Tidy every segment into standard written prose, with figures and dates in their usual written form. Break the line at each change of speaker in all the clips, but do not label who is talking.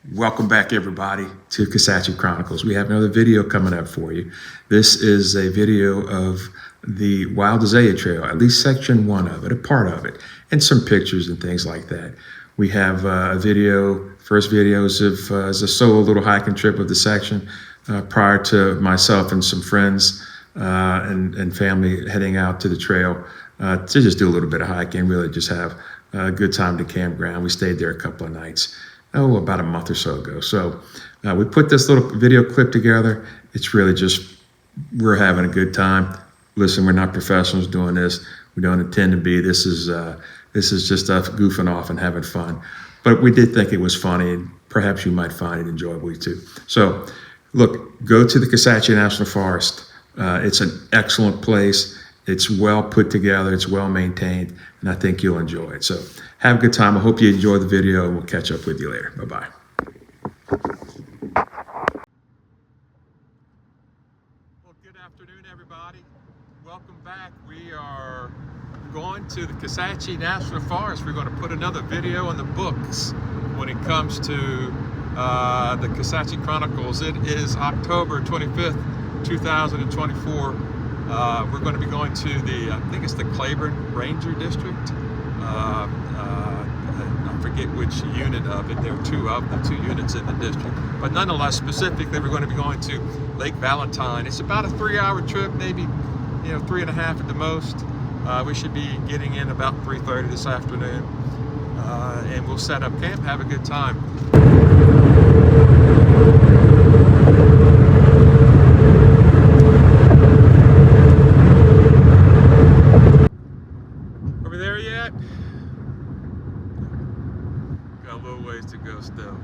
Welcome back, everybody, to Kisatchie Chronicles. We have another video coming up for you. This is a video of the Wild Azalea Trail, at least section one of it, a part of it, and some pictures and things like that. We have a video, first videos of as a solo little hiking trip of the section prior to myself and some friends and family heading out to the trail to just do a little bit of hiking, really just have a good time at the campground. We stayed there a couple of nights. About a month or so ago. So we put this little video clip together. It's really just, we're having a good time. Listen, we're not professionals doing this. We don't intend to be. This is just us goofing off and having fun. But we did think it was funny, and perhaps you might find it enjoyable too. So look, go to the Kisatchie National Forest. It's an excellent place. It's well put together, it's well maintained, and I think you'll enjoy it. So have a good time. I hope you enjoy the video, and we'll catch up with you later. Bye-bye. Well, good afternoon, everybody. Welcome back. We are going to the Kisatchie National Forest. We're going to put another video on the books when it comes to the Kisatchie Chronicles. It is October 25th, 2024. We're going to be going to the, I think it's the Claiborne Ranger District. I forget which unit of it. There are two units in the district. But nonetheless, specifically, we're going to be going to Lake Valentine. It's about a 3-hour trip, maybe 3.5 at the most. We should be getting in about 3:30 this afternoon. And we'll set up camp, have a good time. Still.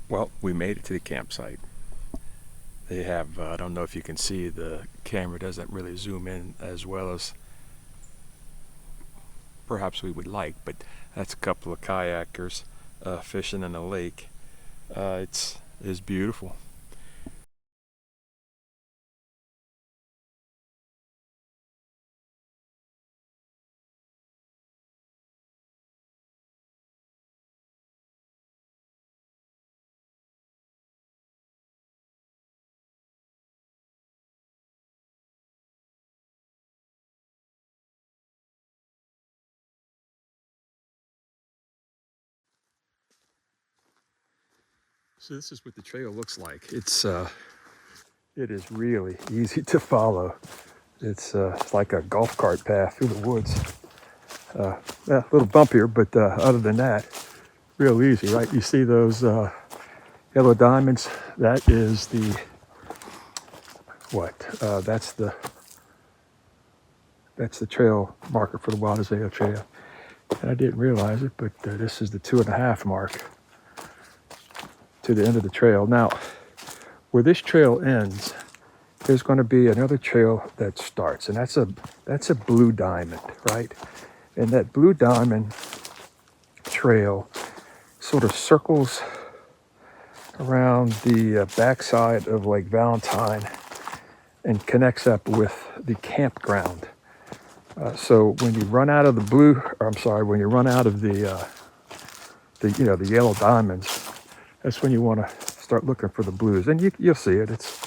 Well, we made it to the campsite. They have, I don't know if you can see, the camera doesn't really zoom in as well as perhaps we would like, but that's a couple of kayakers fishing in a lake. It's beautiful. So this is what the trail looks like. It is really easy to follow. It's like a golf cart path through the woods. A little bumpier, but other than that, real easy, right? You see those yellow diamonds? That is the that's the trail marker for the Wild Azalea Trail. And I didn't realize it, but this is the 2.5 mark to the end of the trail. Now, where this trail ends, there's going to be another trail that starts, and that's a blue diamond, right? And that blue diamond trail sort of circles around the backside of Lake Valentine and connects up with the campground. So when you run out of when you run out of the yellow diamonds, that's when you want to start looking for the blues. And you'll see it. It's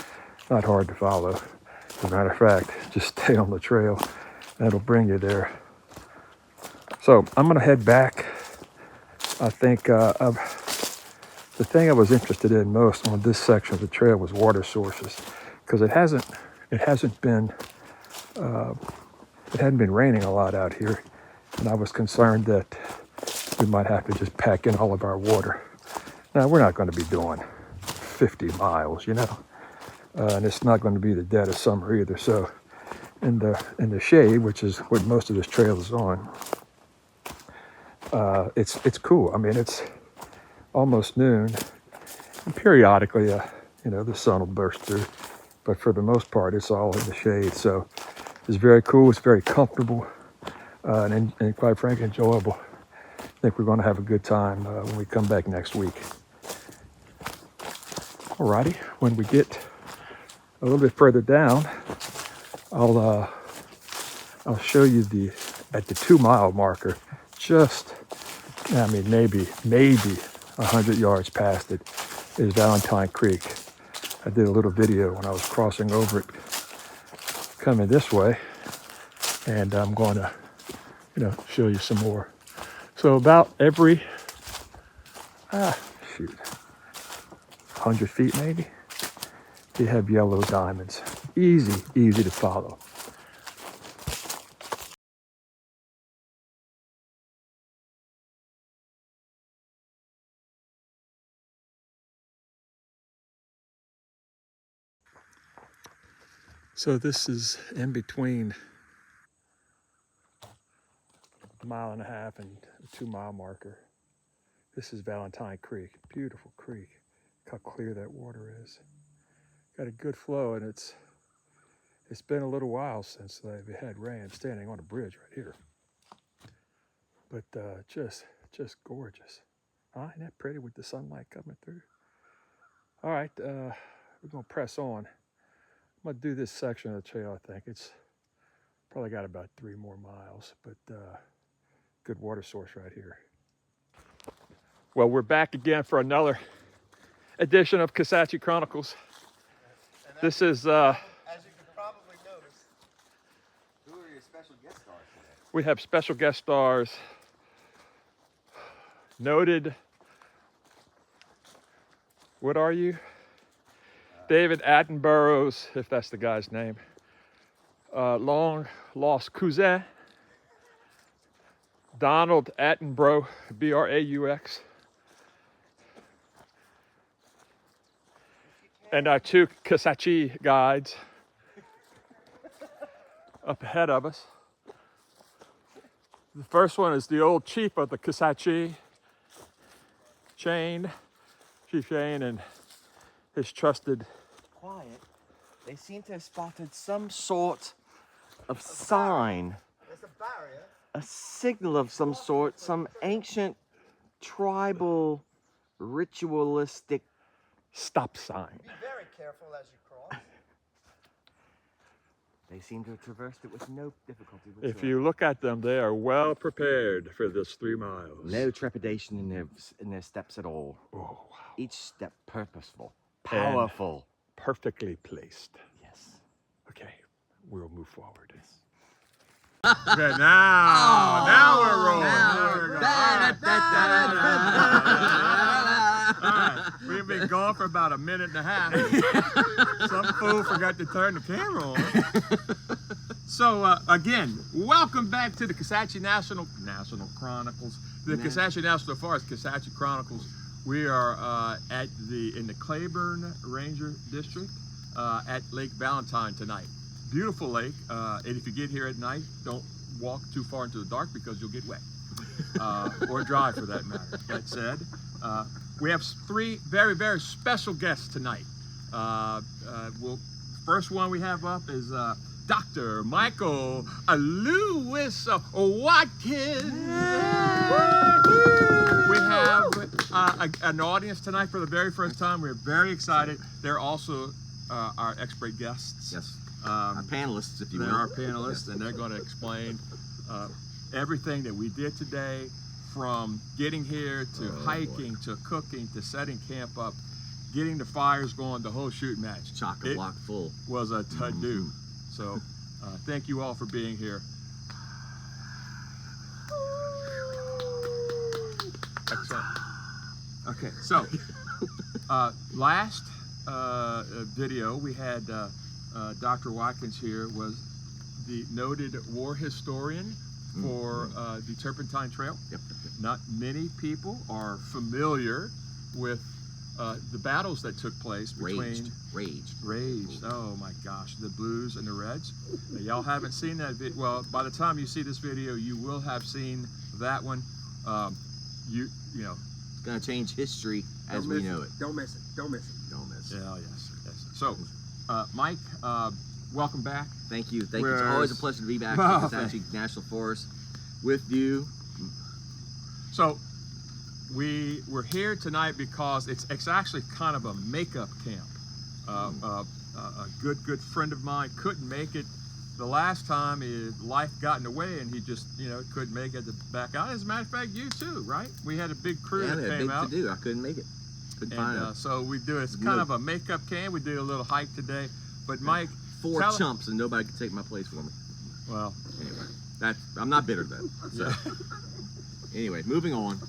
not hard to follow. As a matter of fact, just stay on the trail. That'll bring you there. So I'm going to head back. I think the thing I was interested in most on this section of the trail was water sources, because it hadn't been raining a lot out here, and I was concerned that we might have to just pack in all of our water. Now, we're not going to be doing 50 miles, and it's not going to be the dead of summer either. So in the shade, which is what most of this trail is on, it's cool. I mean, it's almost noon, and periodically, the sun will burst through, but for the most part, it's all in the shade. So it's very cool. It's very comfortable, and quite frankly, enjoyable. I think we're going to have a good time when we come back next week. Alrighty, when we get a little bit further down, I'll show you the at the 2-mile marker, just, I mean, maybe 100 yards past it is Valentine Creek. I did a little video when I was crossing over it, coming this way, and I'm going to, show you some more. So about every, 100 feet maybe, you have yellow diamonds. Easy to follow. So this is in between a 1.5 miles and a 2-mile marker. This is Valentine Creek, beautiful creek. Look how clear that water is. Got a good flow, and it's been a little while since they've had rain. I'm standing on a bridge right here. But just gorgeous. Huh? Isn't that pretty with the sunlight coming through? All right, we're gonna press on. I'm gonna do this section of the trail, I think. It's probably got about 3 more miles, but good water source right here. Well, we're back again for another edition of Kisatchie Chronicles. This is,
as you can probably notice, who are your special guest stars today?
We have special guest stars. Noted, what are you? David Attenborough's, if that's the guy's name. Long lost cousin, Donald Attenborough, B-R-A-U-X. And our 2 Kisatchie guides up ahead of us. The first one is the old chief of the Kisatchie, Chief Shane, and his trusted.
Quiet. They seem to have spotted some sort of sign.
There's a barrier.
A signal of some sort, some ancient tribal ritualistic
Stop sign.
Be very careful as you cross.
They seem to have traversed it with no difficulty whatsoever.
If you look at them, they are well prepared for this 3 miles.
No trepidation in their steps at all.
Oh, wow.
Each step purposeful, powerful.
Perfectly placed.
Yes.
Okay, we'll move forward.
Okay, now we're rolling. Now we're going. All right, we've been gone for about 1.5 minutes. Some fool forgot to turn the camera on. So again, welcome back to the Kisatchie National Chronicles, the Kisatchie National Forest, Kisatchie Chronicles. We are in the Claiborne Ranger District at Lake Valentine tonight. Beautiful lake, and if you get here at night, don't walk too far into the dark because you'll get wet, or dry for that matter. That said, we have 3 very, very special guests tonight. First one we have up is Dr. Michael Lewis Watkins. We have an audience tonight for the very first time. We're very excited. They're also our expert guests.
Yes.
Our
panelists, if you will.
They're our panelists, and they're going to explain everything that we did today, from getting here to hiking to cooking to setting camp up, getting the fires going, the whole shoot match.
Chock-a-block full.
Was a to-do. So thank you all for being here. Excellent. Okay, so last video we had Dr. Watkins here, was the noted war historian for the Turpentine Trail.
Yep.
Not many people are familiar with the battles that took place between Raged. Oh my gosh, the Blues and the Reds. Y'all haven't seen that video. Well, by the time you see this video, you will have seen that one. You know,
It's gonna change history as we know it.
Don't miss it. Don't miss it.
Don't miss it.
yeah, yes. So, Mike, welcome back.
Thank you. Thank you. It's always a pleasure to be back at the Kisatchie National Forest with you.
So, we're here tonight because it's actually kind of a makeup camp. A good friend of mine couldn't make it the last time life got in the way and he just, couldn't make it to back out. As a matter of fact, you too, right? We had a big crew
Yeah,
that
they had
came
big
out.
to do. I couldn't make it. Couldn't find
And
it.
so we do, it's kind of a makeup can. We do a little hike today. But Mike,
Four
tell-
chumps and nobody could take my place for me.
well,
Anyway, I'm not bitter though. So
yeah.
anyway, moving on.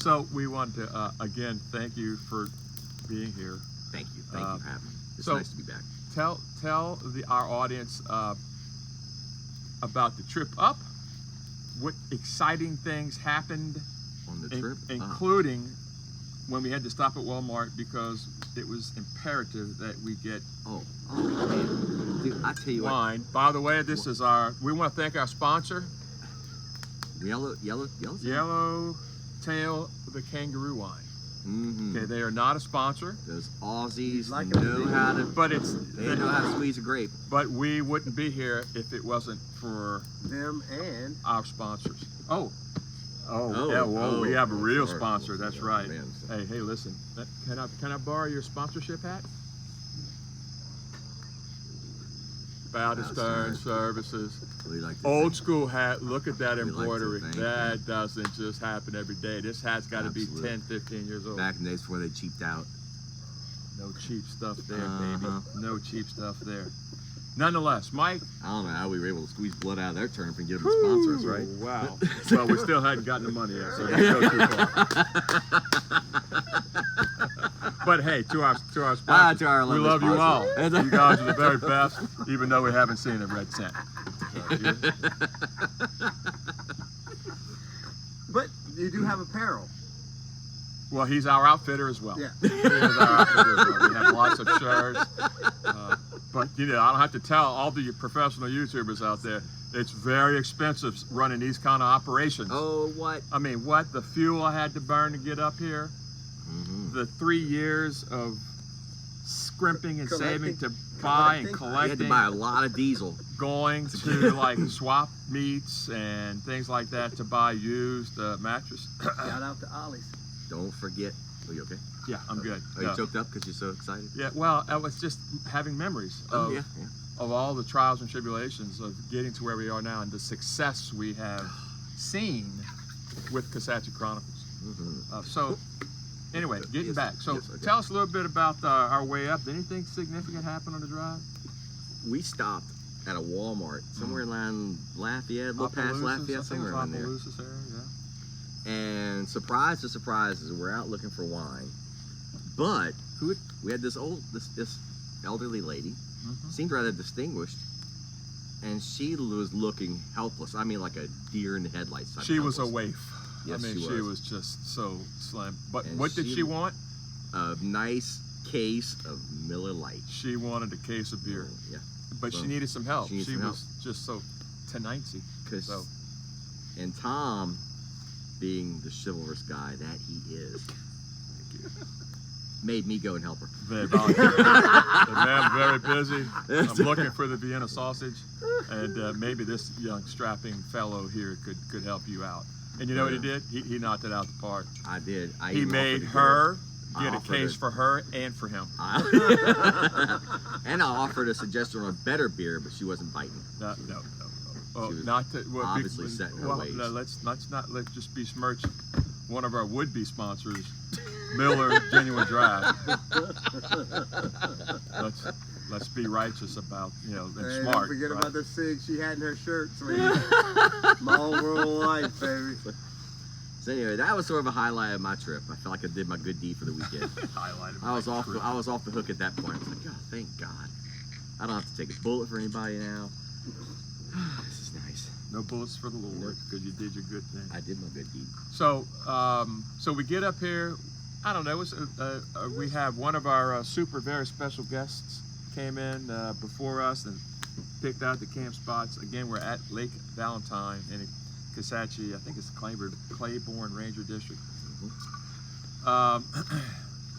So we want to, again, thank you for being here.
Thank you. Thank you for having me. It's
so-
nice to be back.
Tell our audience about the trip up. What exciting things happened,
On the trip.
including when we had to stop at Walmart because it was imperative that we get
Man. Dude, I tell you what.
wine. By the way, we want to thank our sponsor,
Yellow.
Yellowtail the Kangaroo Wine.
Mm-hmm.
Okay, they are not a sponsor,
Those Aussies
Like
know how to.
but
They know how to squeeze a grape.
but we wouldn't be here if it wasn't for
Them and
our sponsors. Oh,
Oh,
yeah. Well, we have a real
sorry.
sponsor. That's right.
Man.
Hey, listen. Can I borrow your sponsorship hat? Bow to Stern Services.
We like to
Old
think-
school hat. Look at that
We like to
embroidery.
thank
that doesn't just happen every day. This hat's got to be
Absolutely.
10, 15 years old.
Back in the days before they cheaped out.
No cheap stuff there,
Uh-huh.
baby. No cheap stuff there. Nonetheless, Mike.
I don't know how we were able to squeeze blood out of their turnip and get them to sponsor us, right?
Wow. Well, we still hadn't gotten the money yet, so don't go too far. But hey, to our sponsors,
to our
we
lovely
love you all.
sponsors.
You guys are the very best, even though we haven't seen a red cent. So,
but you do have apparel.
well, he's our outfitter as well.
Yeah.
He is our outfitter as well. We have lots of shirts. But I don't have to tell all the professional YouTubers out there, it's very expensive running these kind of operations.
Oh, what?
I mean, what the fuel I had to burn to get up here,
Mm-hmm.
the 3 years of scrimping and saving to
Collecting.
buy and
You had to
collecting,
buy a lot of diesel.
going to like swap meets and things like that to buy used mattress.
Shout out to Ollie's.
Don't forget. Are you okay?
Yeah, I'm good.
Are you choked up because you're so excited?
Yeah, well, I was just having memories of,
yeah.
of all the trials and tribulations of getting to where we are now and the success we have seen with Kisatchie Chronicles.
Mm-hmm.
So, anyway, getting
Yes,
back. So,
yes, okay.
tell us a little bit about our way up. Did anything significant happen on the drive?
We stopped at a Walmart somewhere around Lafayette, a little past
Opelousas, I
Lafayette,
think it
somewhere
was
around there.
Opelousas area, yeah.
And surprise to surprises, we're out looking for wine. But we had this elderly lady,
Mhm.
seemed rather distinguished, and she was looking helpless. I mean, like a deer in the headlights. Type
She
of
was a
helpless.
waif.
Yes,
I mean,
she
she
was.
was just so slim. But
And
what did
she-
she want?
A nice case of Miller Lite.
She wanted a case of beer,
Yeah,
but she
well,
needed some help.
she
She,
needed some
was just so tenancy.
because
So,
and Tom, being the chivalrous guy that he is, made me go and help her.
very volunteer. The man, very busy. I'm looking for the Vienna sausage, and maybe this young strapping fellow here could help you out. And you know what he did? He knocked it out the park.
I did. I
He
even
made
offered to
her
I
get a
offered
case
it.
for her and for him.
And I offered a suggestion on a better beer, but she wasn't biting.
No. Oh,
She was
not to, well,
obviously set in her ways.
No, let's not just besmirch one of our would-be sponsors, Miller Genuine Draft. Let's be righteous about and
Hey,
smart.
don't forget
right?
about the cig she had in her shirt, sweetie. My whole world of life, baby.
So anyway, that was sort of a highlight of my trip. I felt like I did my good deed for the weekend.
Highlighted
I was
my
off.
trip.
I was off the hook at that point. I was like, oh, thank God. I don't have to take a bullet for anybody now. This is nice.
No bullets for the Lord, because you did your good thing.
I did my good deed.
So, so we get up here. I don't know. We have one of our very special guests came in before us and picked out the camp spots. Again, we're at Lake Valentine in Kisatchie. I think it's Claiborne Ranger District.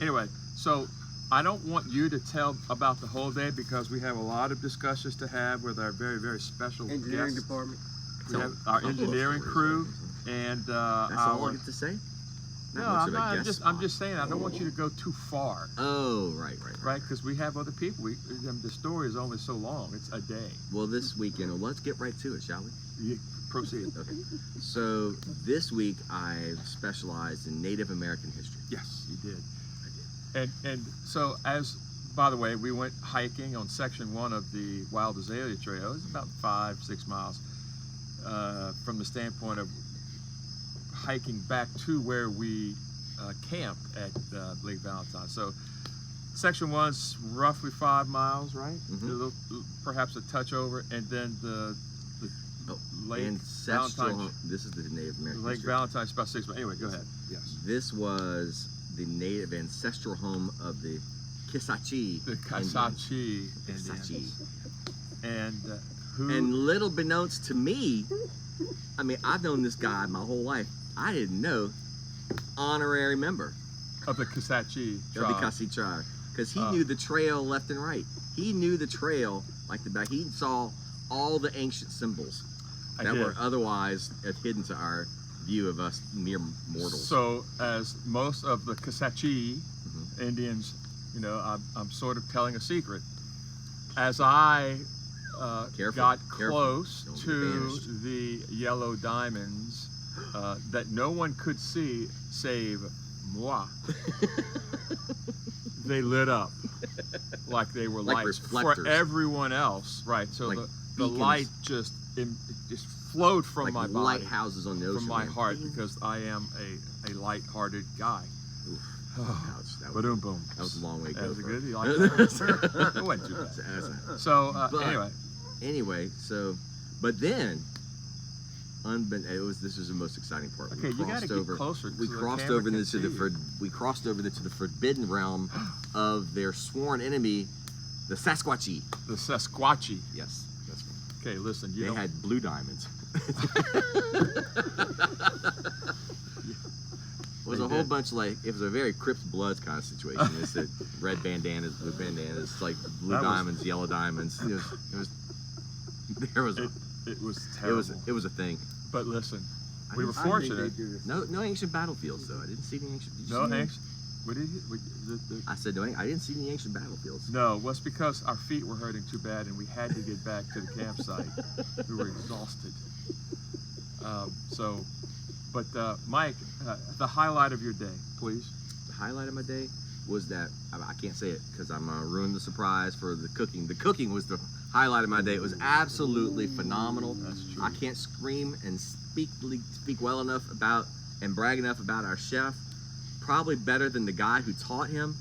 Anyway, so I don't want you to tell about the whole day because we have a lot of discussions to have with our very, very special
Engineering
guests.
department.
We have our engineering crew and
That's all I
our
get to say.
No,
much
I'm
of a
not.
guest
I'm
spot.
just saying I don't want you to go too far,
Oh, right.
right? Because we have other people. The story is only so long. It's a day.
Well, this weekend, well, let's get right to it, shall we?
You proceed.
Okay. So this week I've specialized in Native American history.
Yes, you did.
I did.
And so by the way, we went hiking on section 1 of the Wild Azalea Trail. It's about 5-6 miles from the standpoint of hiking back to where we camped at Lake Valentine. So section 1's roughly 5 miles, right?
Mhm.
Perhaps a touch over, and then the Lake
Ancestral.
Valentine.
This is the Native American
Lake
history.
Valentine's about 6 miles. Anyway, go ahead. Yes.
This was the native ancestral home of the Kisatchie.
The
Indians.
Kisatchie
Kisatchie.
Indians. And who?
And little beknownst to me, I mean, I've known this guy my whole life. I didn't know honorary member
Of the Kisatchie
of the
tribe.
Kisatchie tribe, because he
Oh.
knew the trail left and right. He knew the trail like the back. He saw all the ancient symbols
I
that
did.
were otherwise hidden to our view of us mere mortals.
So, as most of the Kisatchie
Mhm.
Indians, you know, I'm sort of telling a secret. As I
Careful,
got
careful.
close
Don't be
to
banished.
the yellow diamonds that no one could see save moi, they lit up like they were
Like
lights
reflectors.
for everyone else, right? So
Like
the
beacons.
light just flowed from
like
my body,
lighthouses on the ocean.
from my
like,
heart,
bing.
because I am a light-hearted guy.
Oof.
Oh,
Ouch, that was,
boom, boom.
that was a long way to
That
go.
was a
for
good.
it.
You like that? It wasn't too bad.
That's-
So
But-
anyway,
but then, this was the most exciting part.
okay, you got to get closer.
We
so the
crossed
camera
over
can
into
see you.
we crossed over into the forbidden realm of their sworn enemy, the Sasquatchie.
The Sasquatchie.
Yes, that's right.
Okay, listen. You
They
don't,
had blue diamonds. It was
They
a whole
did.
bunch it was a very Crips Bloods kind of situation. It's the red bandanas, blue bandanas, like blue
That was-
diamonds, yellow diamonds. There was
it was terrible.
it was a thing.
But listen,
I
we were
didn't-
fortunate.
No ancient battlefields though. I didn't see any ancient. Did you
No,
see any?
Hanks. What did you?
I said no. I didn't see any ancient battlefields.
No, it was because our feet were hurting too bad, and we had to get back to the campsite. We were exhausted. But Mike, the highlight of your day, please.
The highlight of my day was that I can't say it because I'm gonna ruin the surprise for the cooking. The cooking was the highlight of my day. It was absolutely phenomenal.
That's true.
I can't scream and speak well enough about and brag enough about our chef. Probably better than the guy who taught him.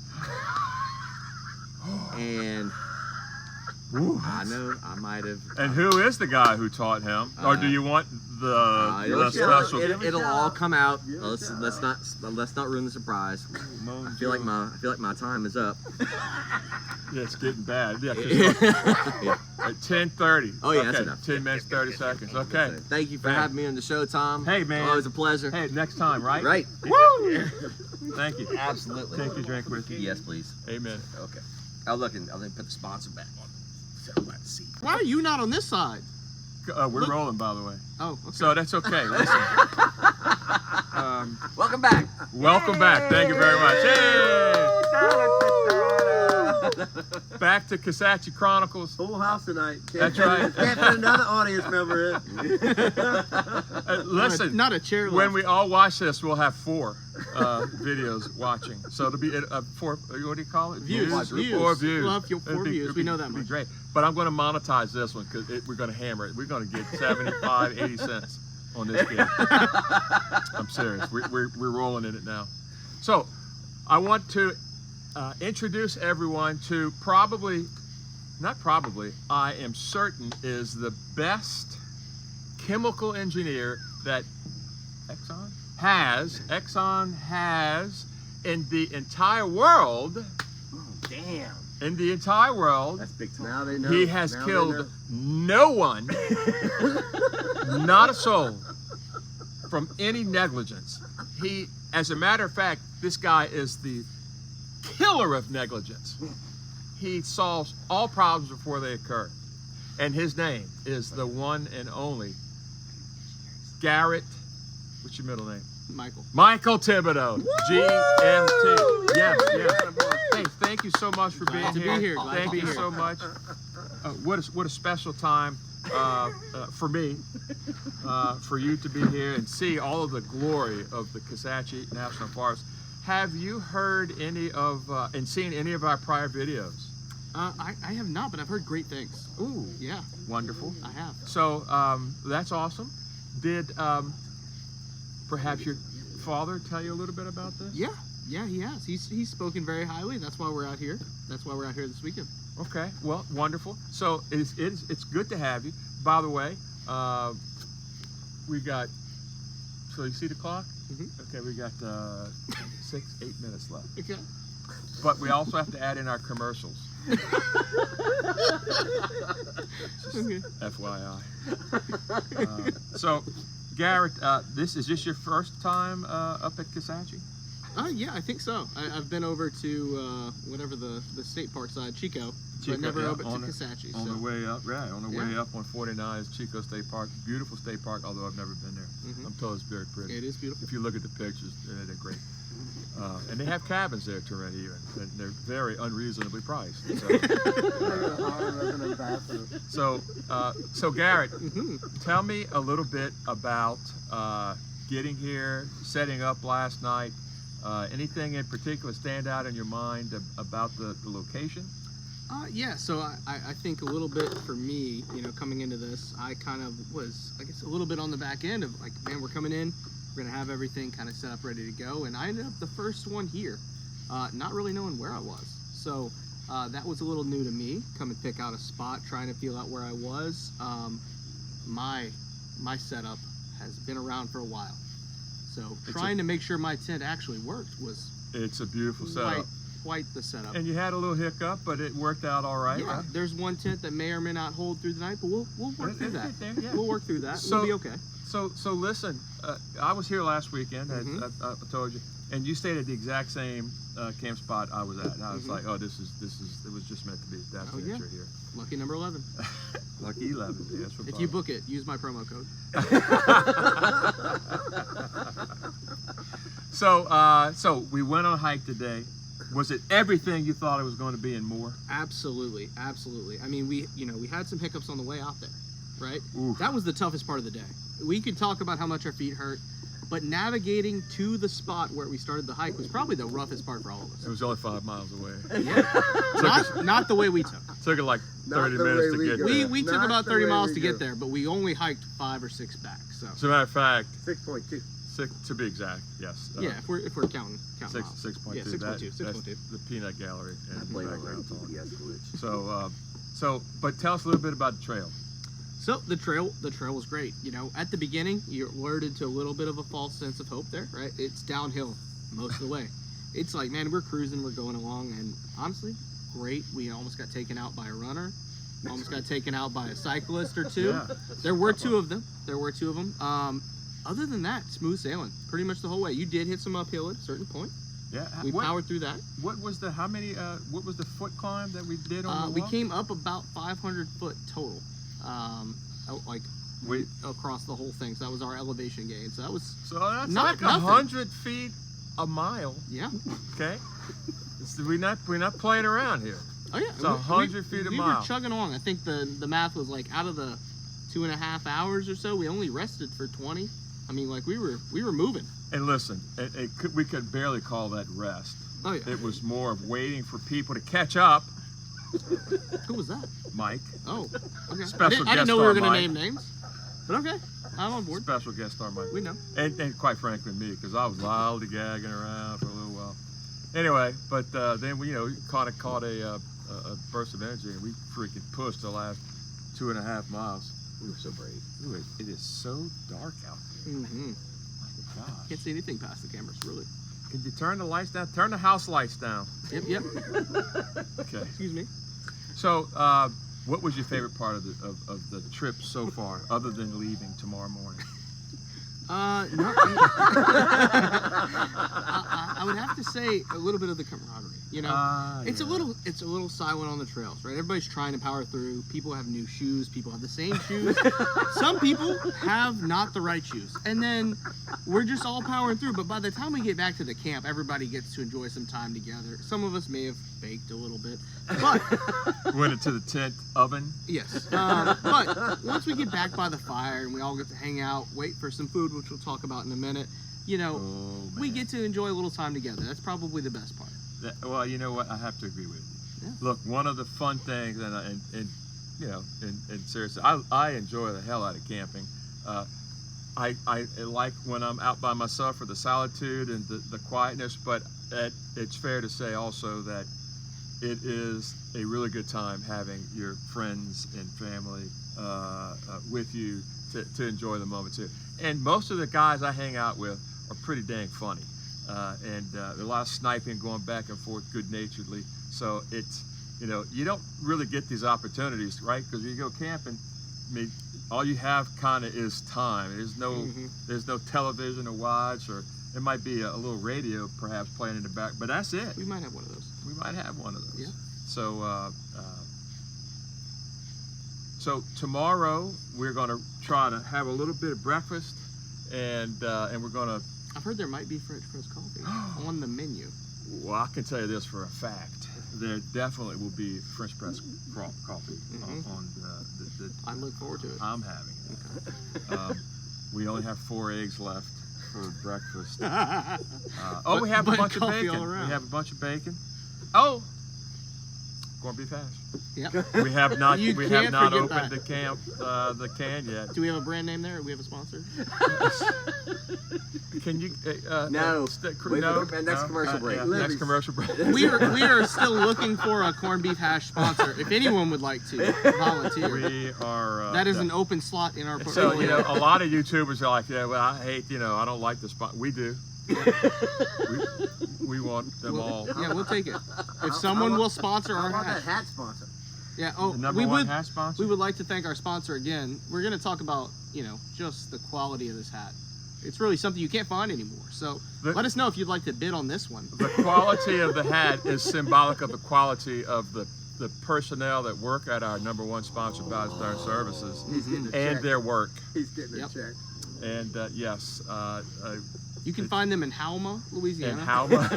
And
Ooh.
I know I might have.
And who is the guy who taught him? Or do you want the special?
It'll all come out.
Yeah,
Let's not ruin the surprise. I feel like my time is up.
Yeah, it's getting bad. Yeah, 'cause
Yeah.
at 10:30.
Oh, yeah,
okay,
that's enough.
10 minutes, 30 seconds. Okay.
Thank you for
Man.
having me on the show, Tom.
Hey, man.
Always a pleasure.
Hey, next time, right?
Right.
Woo! Thank you.
Absolutely.
Take your drink with you.
Yes, please.
Amen.
Okay. I'll look and I'll put the sponsor back on. So I'm about to see.
Why are you not on this side?
We're rolling, by the way.
Oh, okay.
So that's okay. Listen.
Welcome back.
Welcome back. Thank you very much. Hey! Back to Kisatchie Chronicles.
Full house tonight.
That's right.
Can't fit another audience member in.
Listen,
Not a chair
when
left.
we all watch this, we'll have 4 videos watching. So it'll be 4. What do you call it?
Views.
4 views.
We'll have 4 views. We know that
It'd be
much.
great. But I'm going to monetize this one because we're going to hammer it. We're going to get 75, 80 cents on this game. I'm serious. We're rolling in it now. So I want to introduce everyone to I am certain is the best chemical engineer that Exxon has in the entire world.
Damn.
In the entire world,
That's big time. Now they know.
he has
Now they
killed
know.
no one, not a soul, from any negligence. As a matter of fact, this guy is the killer of negligence. He solves all problems before they occur. And his name is the one and only Garrett. What's your middle name? Michael Thibodeau, GMT. Yes, yes. Hey, thank you so much for being
to be here. Glad
Thank
to be
you
here.
so much. What a special time for me, for you to be here and see all of the glory of the Kisatchie National Forest. Have you heard any of and seen any of our prior videos?
I have not, but I've heard great things.
Ooh,
Yeah,
wonderful.
I have.
So that's awesome. Did perhaps your father tell you a little bit about this?
Yeah, he has. He's spoken very highly. That's why we're out here. That's why we're out here this weekend.
Okay, well, wonderful. So it's good to have you. By the way, we got, so you see the clock? Okay, we got 8 minutes left.
Okay.
But we also have to add in our commercials. Just
Okay.
FYI. So, Garrett, is this your first time up at Kisatchie?
Yeah, I think so. I've been over to whatever the state park side, Chico,
Chico,
but never
yeah,
over to
on the-
Kisatchie.
On
So.
the way up, right? On the way
Yeah.
up on 49 is Chico State Park. Beautiful state park, although I've never been there. I'm told it's very pretty.
It is beautiful.
If you look at the pictures, they're great. And they have cabins there to rent even, and they're very unreasonably priced. So Garrett, tell me a little bit about getting here, setting up last night. Anything in particular stand out in your mind about the location?
Yeah, so I think a little bit for me, coming into this, I kind of was, I guess, a little bit on the back end of like, man, we're coming in, we're gonna have everything kind of set up, ready to go, and I ended up the first one here, not really knowing where I was. So that was a little new to me. Come and pick out a spot, trying to feel out where I was. My setup has been around for a while, so trying to make sure my tent actually worked was
It's a beautiful setup.
quite the setup.
And you had a little hiccup, but it worked out all right.
Yeah, there's one tent that may or may not hold through the night, but we'll work through that.
Yeah.
We'll work through that.
So-
We'll be okay.
So listen, I was here last weekend, as I told you, and you stayed at the exact same camp spot I was at. And I was like, oh, this is, it was just meant to be. That's
Oh,
it,
yeah.
you're here.
Lucky number 11.
Lucky 11. Yes, for
If you book it, use my promo code.
So we went on a hike today. Was it everything you thought it was going to be and more?
Absolutely. I mean, we had some hiccups on the way out there, right?
Oof.
That was the toughest part of the day. We could talk about how much our feet hurt, but navigating to the spot where we started the hike was probably the roughest part for all of
It
us.
was only 5 miles away.
Not the way we took.
Took it like
Not
30
the
minutes
way
to
we
get
go.
there.
We took
Not
about
the
30
way
miles
we
to
go.
get there, but we only hiked 5 or 6 back. So
As a matter of fact,
6.2.
to be exact, yes.
yeah, if we're counting miles.
6.2.
Yeah, 6.2.
That's the peanut gallery
I
and
blame it on
background
the
talk.
GPS glitch.
So, but tell us a little bit about the trail.
So the trail was great. At the beginning, you're alerted to a little bit of a false sense of hope there, right? It's downhill most of the way. It's like, man, we're cruising, we're going along, and honestly, great. We almost got taken out by a runner. Almost got taken out by a cyclist or two.
Yeah.
There were two of them. Other than that, smooth sailing pretty much the whole way. You did hit some uphill at a certain point.
Yeah.
We powered through that.
What was the foot climb that we did on the
We
walk?
came up about 500 foot total. Across the whole thing. So that was our elevation gain. So that was
So that's
Not
like
nothing.
100 feet a mile.
yeah.
Okay. We're not playing around here.
Oh yeah.
It's 100 feet a
we
mile.
were chugging along. I think the math was like out of the 2.5 hours or so, we only rested for 20. I mean, like we were moving.
And listen, we could barely call that rest.
Oh yeah.
It was more of waiting for people to catch up.
Who was that?
Mike,
Oh, okay.
Special
I didn't
guest
know we were
star
gonna
Mike.
name names, but okay, I'm on board.
special guest star Mike.
We know.
And quite frankly me, because I was lollygagging around for a little while. Anyway, but then we caught a burst of energy, and we freaking pushed the last 2.5 miles.
We were so brave.
Ooh, it is so dark out there.
Mm-hmm.
My gosh.
Can't see anything past the cameras, really.
Can you turn the lights down? Turn the house lights down.
Yep.
Okay.
Excuse me.
So, what was your favorite part of the trip so far, other than leaving tomorrow morning?
No. I would have to say a little bit of the camaraderie. You know, it's a little silent on the trails, right? Everybody's trying to power through. People have new shoes. People have the same shoes. Some people have not the right shoes, and then we're just all powering through. But by the time we get back to the camp, everybody gets to enjoy some time together. Some of us may have baked a little bit, but
Went into the tent oven.
yes. But once we get back by the fire and we all get to hang out, wait for some food, which we'll talk about in a minute, you know, we get to enjoy a little time together. That's probably the best part.
Well, you know what? I have to agree with you.
Yeah.
Look, one of the fun things, and you know, and seriously, I enjoy the hell out of camping. I like when I'm out by myself for the solitude and the quietness, but it's fair to say also that it is a really good time having your friends and family with you to enjoy the moment too. And most of the guys I hang out with are pretty dang funny. And there's a lot of sniping going back and forth good-naturedly. So it's, you know, you don't really get these opportunities, right? Because you go camping, I mean, all you have kind of is time. There's no television to watch, or it might be a little radio perhaps playing in the back, but that's it.
We might have one of those.
We might have one of those.
Yeah.
So, so tomorrow we're going to try to have a little bit of breakfast, and we're going to.
I've heard there might be French press coffee on the menu.
Well, I can tell you this for a fact: there definitely will be French press coffee on the.
I look forward to it.
I'm having it. We only have 4 eggs left for breakfast. We have a bunch of
coffee
bacon.
all around.
We have a bunch of bacon. Oh, corned beef hash.
Yep.
We have not.
You
We have
can't
not
forget
opened
that.
the can yet.
Do we have a brand name there? Do we have a sponsor?
Can you?
No. Wait
no.
for the next commercial break.
Yeah,
Libby's.
next commercial break.
We are still looking for a corned beef hash sponsor. If anyone would like to volunteer,
We are.
that is an open slot in our
So
portfolio.
you know, a lot of YouTubers are like, yeah, well, I hate, you know, I don't like the spot. We do. we want them all.
Yeah, we'll take it. If someone will sponsor
How
our
about
hash.
that hat sponsor?
Yeah.
The
Oh,
number
we
one
would.
hat sponsor.
We would like to thank our sponsor again. We're going to talk about, you know, just the quality of this hat. It's really something you can't find anymore. So let us know if you'd like to bid on this one.
The quality of the hat is symbolic of the quality of the personnel that work at our number one sponsor, Valentine Services,
He's getting a
and
check.
their work.
He's getting a
Yep.
check.
And yes,
You can find them in Halma, Louisiana.
in Halma.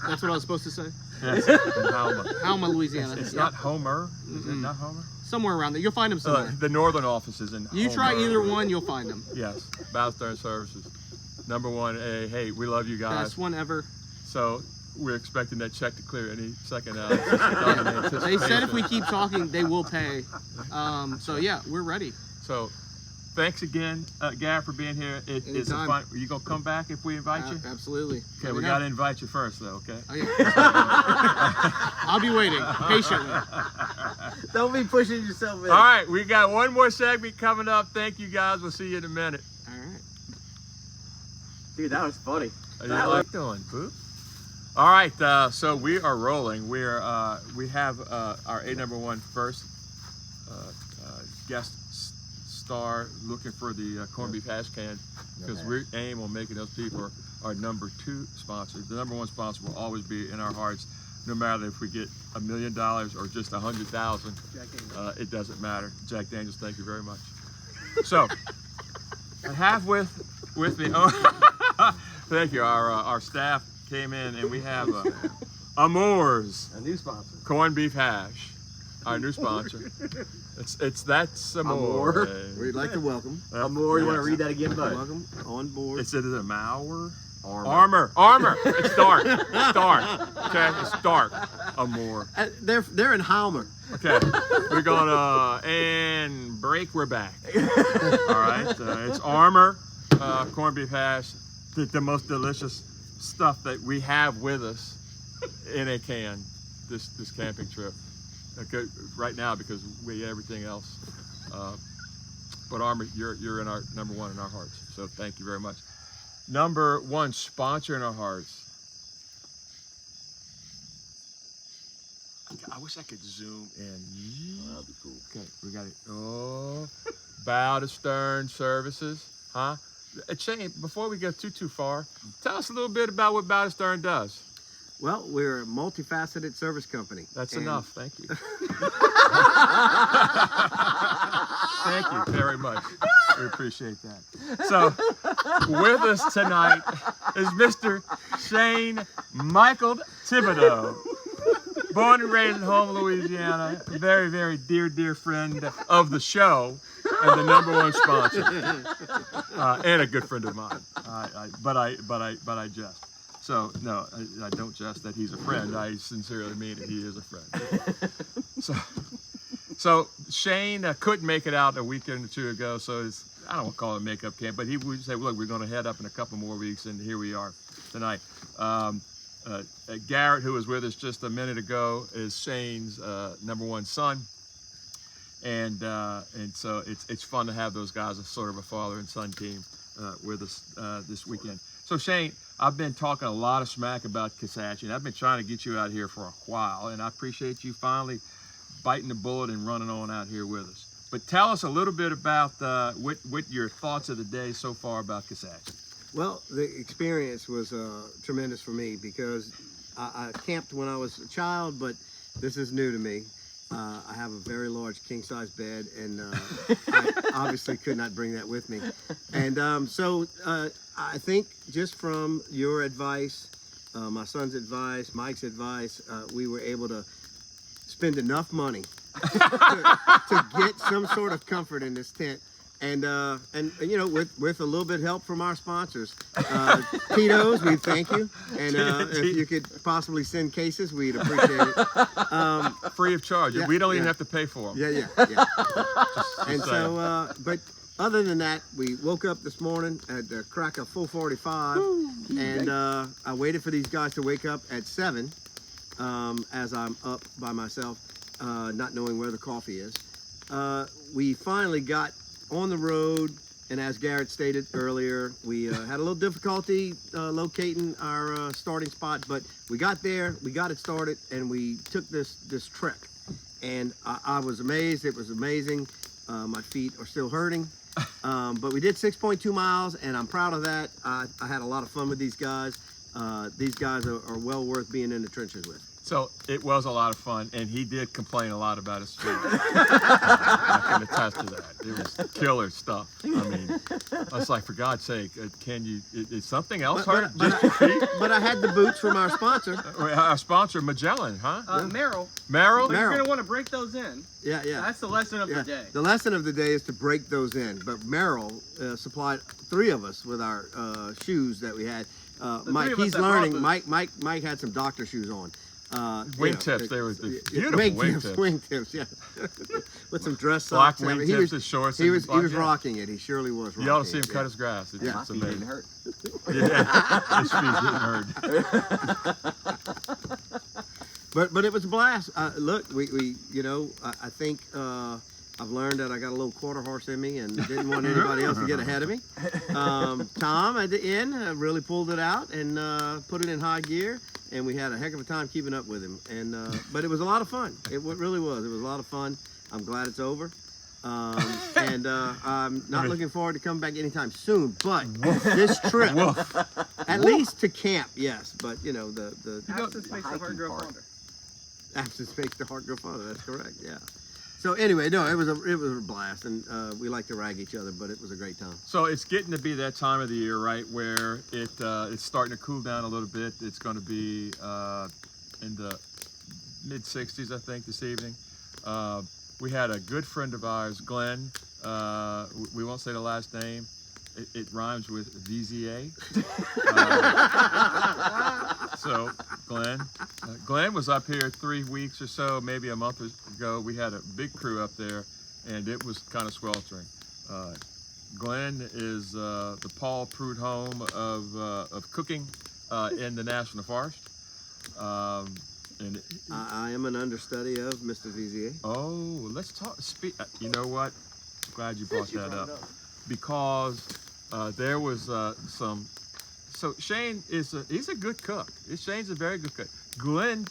That's what I was supposed to say.
Yes, in Halma.
Halma, Louisiana.
It's
Yep.
not Homer. Is it not Homer?
Somewhere around there. You'll find them somewhere.
The northern office is in
You try
Homer.
either one, you'll find them.
Yes, Valentine Services. Number one. Hey, we love you guys.
Best one ever.
So we're expecting that check to clear any second now.
They said if we keep talking, they will pay. So yeah, we're ready.
So thanks again, Gab, for being here. It's a
Anytime.
fun. Are you gonna come back if we invite you?
Absolutely.
Okay,
Let
we
me
gotta
know.
invite you first, though. Okay.
Oh, yeah. I'll be waiting patiently.
Don't be pushing yourself in.
All right, we got one more segment coming up. Thank you, guys. We'll see you in a minute.
All right.
Dude, that was funny.
How
That
you
was-
doing, Boo? All right, so we are rolling. We have our number one first guest star looking for the corned beef hash can, because we aim on making those people our number 2 sponsor. The number 1 sponsor will always be in our hearts, no matter if we get $1 million or just 100,000. It doesn't matter. Jack Daniels, thank you very much. So I have with me. Oh, thank you. Our staff came in, and we have Amour's
A new sponsor.
corned beef hash, our new sponsor. That's Amour.
We'd like to welcome.
Uh,
Amor, you want to
yes.
read that again, bud?
Welcome on board.
Is it a Mauer?
Armor.
Armor. It's dark. It's dark. Okay, it's dark. Amour.
They're in Halmer.
Okay, we're gonna and break. We're back. All right, it's Armor corned beef hash, the most delicious stuff that we have with us in a can this camping trip. Okay, right now because we eat everything else. But Armor, you're in our number 1 in our hearts. So thank you very much. Number 1 sponsor in our hearts. I wish I could zoom in.
That'd be cool.
Okay, we got it. Oh, Bow to Stern Services, huh? Shane, before we go too far, tell us a little bit about what Bow to Stern does.
Well, we're a multifaceted service company.
That's
and
enough. Thank you. Thank you very much. We appreciate that. So, with us tonight is Mr. Shane Michael Thibodeau. Born and raised in Home, Louisiana. A very, very dear friend of the show and the #1 sponsor. And a good friend of mine. But I jest. So no, I don't jest that he's a friend. I sincerely mean it. He is a friend. So Shane couldn't make it out a weekend or two ago. So I don't want to call it makeup camp, but he would say, look, we're going to head up in a couple more weeks, and here we are tonight. Garrett, who was with us just a minute ago, is Shane's #1 son, and so it's fun to have those guys as sort of a father and son team with us this weekend. So Shane, I've been talking a lot of smack about Kisatchie, and I've been trying to get you out here for a while, and I appreciate you finally biting the bullet and running on out here with us. But tell us a little bit about what your thoughts of the day so far about Kisatchie.
Well, the experience was tremendous for me because I camped when I was a child, but this is new to me. I have a very large king-size bed, and I obviously could not bring that with me. And so I think just from your advice, my son's advice, Mike's advice, we were able to spend enough money to get some sort of comfort in this tent. And you know, with a little bit of help from our sponsors, Tito's, we thank you. And if you could possibly send cases, we'd appreciate it.
Free of charge.
Yeah,
We don't even
yeah.
have to pay for them.
Yeah. And so, but other than that, we woke up this morning at the crack of 4:45, and I waited for these guys to wake up at 7, as I'm up by myself, not knowing where the coffee is. We finally got on the road, and as Garrett stated earlier, we had a little difficulty locating our starting spot, but we got there, we got it started, and we took this trek. And I was amazed. It was amazing. My feet are still hurting, but we did 6.2 miles, and I'm proud of that. I had a lot of fun with these guys. These guys are well worth being in the trenches with.
So it was a lot of fun, and he did complain a lot about his feet. I can attest to that. It was killer stuff. I mean, I was like, for God's sake, can you? Is something else hurt? Just your feet?
But I had the boots from our sponsor.
Our sponsor, Magellan, huh?
Merrill.
Merrill?
But you're gonna want to break those in.
Yeah.
That's the lesson of the day.
The lesson of the day is to break those in. But Merrill supplied 3 of us with our shoes that we had. Mike, he's learning. Mike had some doctor shoes on.
Wingtips, they were beautiful wingtips.
Wingtips, yeah. With some dress
Black
socks.
wingtips, his shorts.
He was
yeah.
rocking it. He surely was rocking it.
You ought to see him cut his grass. It's
My feet didn't hurt.
Yeah, his feet didn't hurt.
But it was a blast. Look, we you know, I think I've learned that I got a little quarter horse in me and didn't want anybody else to get ahead of me. Tom at the end really pulled it out and put it in high gear, and we had a heck of a time keeping up with him. And but it was a lot of fun. It really was. It was a lot of fun. I'm glad it's over. And I'm not looking forward to coming back anytime soon. But this trip, at least to camp, yes. But you know the
Absence makes the heart grow fonder.
absence makes the heart go fonder. That's correct. Yeah. So anyway, no, it was a blast, and we like to rag each other, but it was a great time.
So it's getting to be that time of the year, right, where it's starting to cool down a little bit. It's going to be in the mid-60s, I think, this evening. We had a good friend of ours, Glenn. We won't say the last name. It rhymes with VZA. So Glenn was up here 3 weeks or so, maybe a month ago. We had a big crew up there, and it was kind of sweltering. Glenn is the Paul Prudhomme of cooking in the National Forest. And
I am an understudy of Mr. VZA.
oh, let's talk. You know what? I'm glad you brought that up. Because there was some. So Shane he's a good cook. Shane's a very good cook. Glenn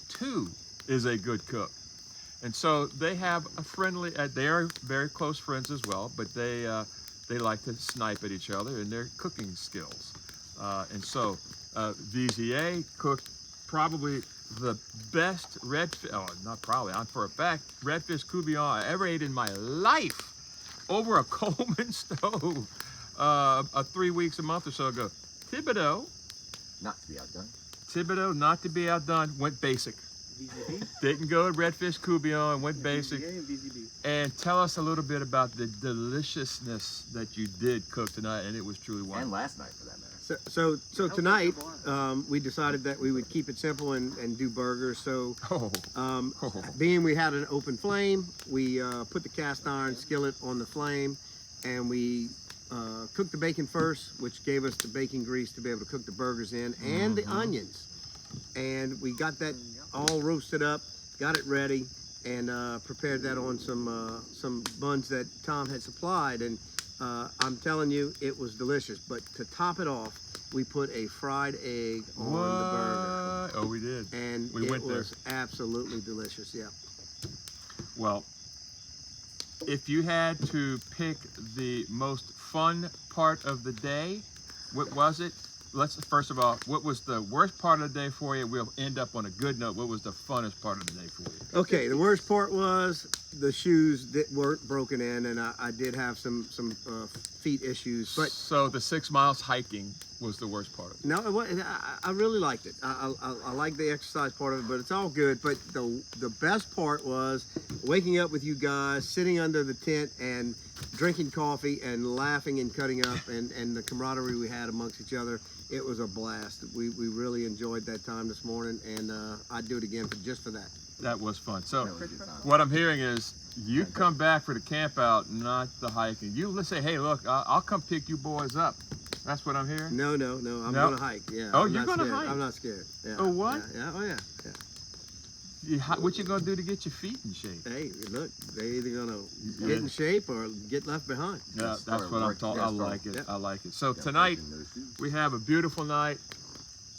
too is a good cook, and so they have a friendly. They are very close friends as well. But they they like to snipe at each other in their cooking skills. And so VZA cooked probably the best redfish, oh, not probably, I'm for a fact, redfish courtbouillon I ever ate in my life over a Coleman stove 3 weeks, a month or so ago. Thibodeau,
Not to be outdone.
Thibodeau, not to be outdone, went basic.
VZB?
Didn't go redfish courtbouillon, went basic.
VZA and VZB.
And tell us a little bit about the deliciousness that you did cook tonight, and it was truly
And
wonderful.
last night, for that matter.
So tonight, we decided that we would keep it simple and do burgers. So
Oh,
being we had an open flame, we put the cast iron skillet on the flame, and we cooked the bacon first, which gave us the bacon grease to be able to cook the burgers in, and the onions. And we got that all roasted up, got it ready, and prepared that on some buns that Tom had supplied. And I'm telling you, it was delicious. But to top it off, we put a fried egg on the burger.
Oh, we did.
And
We
it
went there.
was absolutely delicious, yeah.
Well, if you had to pick the most fun part of the day, what was it? Let's first of all, what was the worst part of the day for you? We'll end up on a good note. What was the funnest part of the day for you?
Okay, the worst part was the shoes that weren't broken in, and I did have some feet issues. But
So the 6 miles hiking was the worst part of it.
no, I really liked it. I like the exercise part of it, but it's all good. But the best part was waking up with you guys, sitting under the tent and drinking coffee and laughing and cutting up, and the camaraderie we had amongst each other. It was a blast. We really enjoyed that time this morning, and I'd do it again just for that.
That was fun. So
That was a good time.
what I'm hearing is you come back for the camp out, not the hiking. You let's say, hey, look, I'll come pick you boys up. That's what I'm hearing.
No, I'm
No?
gonna hike. Yeah.
Oh,
I'm
you're
not
gonna
scared.
hike?
I'm not scared. Yeah.
Oh, what?
Yeah. Oh, yeah.
What you gonna do to get your feet in shape?
Hey, look, they're either gonna
Yeah.
get in shape or get left behind.
Yeah,
Gotta
that's
start
what I'm
work-
talking. I
gotta start-
like it.
yeah.
I like it. So
Gotta
tonight
start getting those shoes.
we have a beautiful night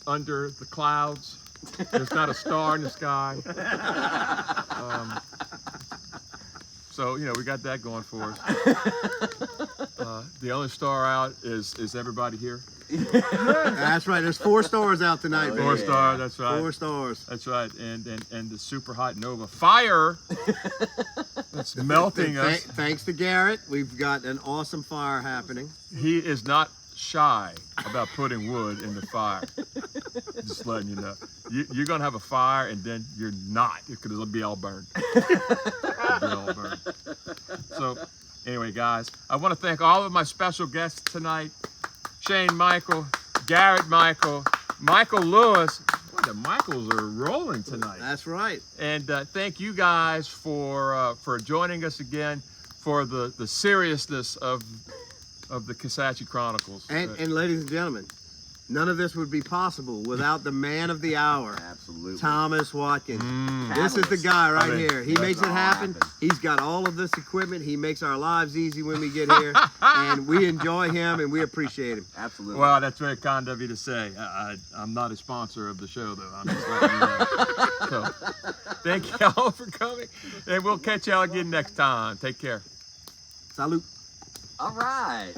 under the clouds. There's not a star in the sky. So we got that going for us. The only star out is everybody here.
That's right. There's 4 stars out tonight,
Oh,
baby.
4
yeah.
star. That's right.
4 stars.
That's right. And the super hot Nova fire that's melting us.
Thanks to Garrett, we've got an awesome fire happening.
He is not shy about putting wood in the fire. Just letting you know. You're going to have a fire and then you're not, because it'll be all burned. It'll be all burned. So, anyway, guys, I want to thank all of my special guests tonight. Shane Michael, Garrett Michael, Michael Lewis. Boy, the Michaels are rolling tonight.
That's right.
And thank you guys for joining us again for the seriousness of the Kisatchie Chronicles.
And ladies and gentlemen, none of this would be possible without the man of the hour,
Absolutely.
Thomas Watkins. This is the
Catalyst.
guy right
I mean,
here. He
that's
makes it
all
happen.
happened.
He's got all of this equipment. He makes our lives easy when we get here, and we enjoy him and we appreciate him.
Absolutely.
Well, that's very kind of you to say. I'm not a sponsor of the show, though. I'm just letting you know. So, thank y'all for coming, and we'll catch y'all again next time. Take care.
Salute.
All right.